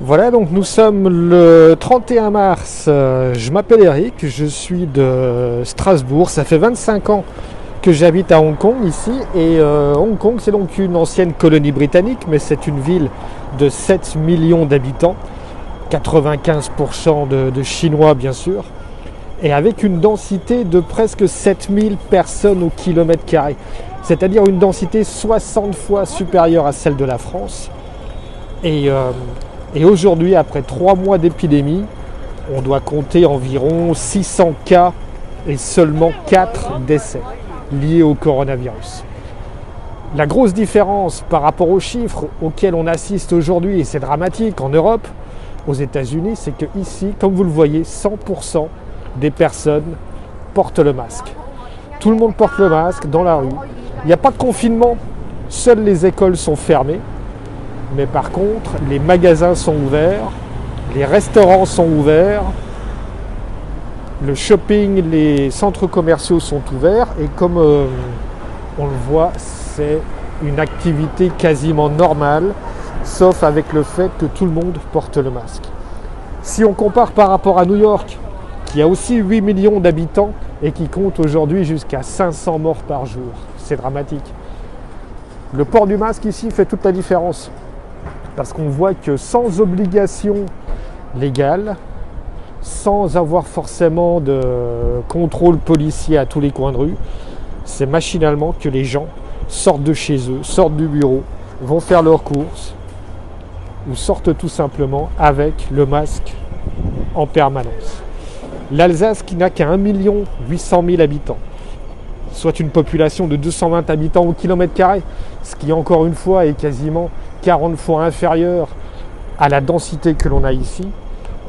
Voilà, donc nous sommes le 31 mars. Je m'appelle Eric, je suis de Strasbourg. Ça fait 25 ans que j'habite à Hong Kong ici. Et Hong Kong, c'est donc une ancienne colonie britannique, mais c'est une ville de 7 millions d'habitants, 95% de Chinois bien sûr, et avec une densité de presque 7000 personnes au kilomètre carré. C'est-à-dire une densité 60 fois supérieure à celle de la France. Et aujourd'hui, après 3 mois d'épidémie, on doit compter environ 600 cas et seulement 4 décès liés au coronavirus. La grosse différence par rapport aux chiffres auxquels on assiste aujourd'hui, et c'est dramatique en Europe, aux États-Unis, c'est que ici, comme vous le voyez, 100% des personnes portent le masque. Tout le monde porte le masque dans la rue. Il n'y a pas de confinement, seules les écoles sont fermées. Mais par contre, les magasins sont ouverts, les restaurants sont ouverts, le shopping, les centres commerciaux sont ouverts. Et comme on le voit, c'est une activité quasiment normale, sauf avec le fait que tout le monde porte le masque. Si on compare par rapport à New York, qui a aussi 8 millions d'habitants et qui compte aujourd'hui jusqu'à 500 morts par jour, c'est dramatique. Le port du masque ici fait toute la différence. Parce qu'on voit que sans obligation légale, sans avoir forcément de contrôle policier à tous les coins de rue, c'est machinalement que les gens sortent de chez eux, sortent du bureau, vont faire leurs courses ou sortent tout simplement avec le masque en permanence. L'Alsace, qui n'a qu'à 1 800 000 habitants, soit une population de 220 habitants au kilomètre carré, ce qui encore une fois est quasiment 40 fois inférieur à la densité que l'on a ici.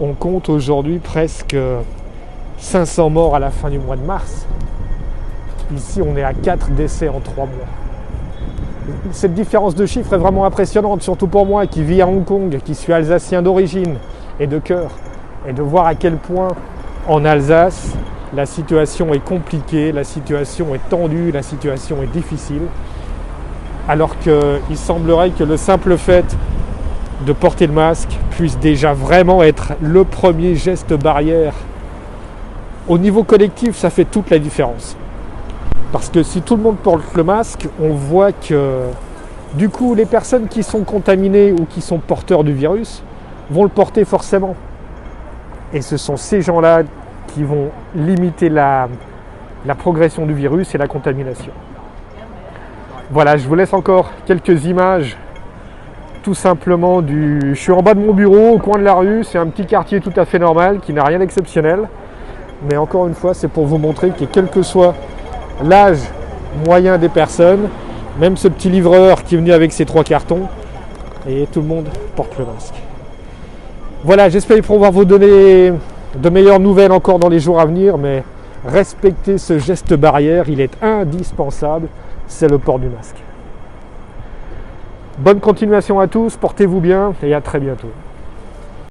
On compte aujourd'hui presque 500 morts à la fin du mois de mars. Ici, on est à 4 décès en 3 mois. Cette différence de chiffres est vraiment impressionnante, surtout pour moi qui vis à Hong Kong, qui suis alsacien d'origine et de cœur, et de voir à quel point en Alsace, la situation est compliquée, la situation est tendue, la situation est difficile. Alors qu'il semblerait que le simple fait de porter le masque puisse déjà vraiment être le premier geste barrière. Au niveau collectif, ça fait toute la différence. Parce que si tout le monde porte le masque, on voit que du coup, les personnes qui sont contaminées ou qui sont porteurs du virus vont le porter forcément. Et ce sont ces gens-là qui vont limiter la progression du virus et la contamination. Voilà, je vous laisse encore quelques images tout simplement je suis en bas de mon bureau, au coin de la rue, c'est un petit quartier tout à fait normal qui n'a rien d'exceptionnel. Mais encore une fois, c'est pour vous montrer que quel que soit l'âge moyen des personnes, même ce petit livreur qui est venu avec ses 3 cartons, et tout le monde porte le masque. Voilà, j'espère pouvoir vous donner de meilleures nouvelles encore dans les jours à venir, mais respectez ce geste barrière, il est indispensable. C'est le port du masque. Bonne continuation à tous, portez-vous bien et à très bientôt.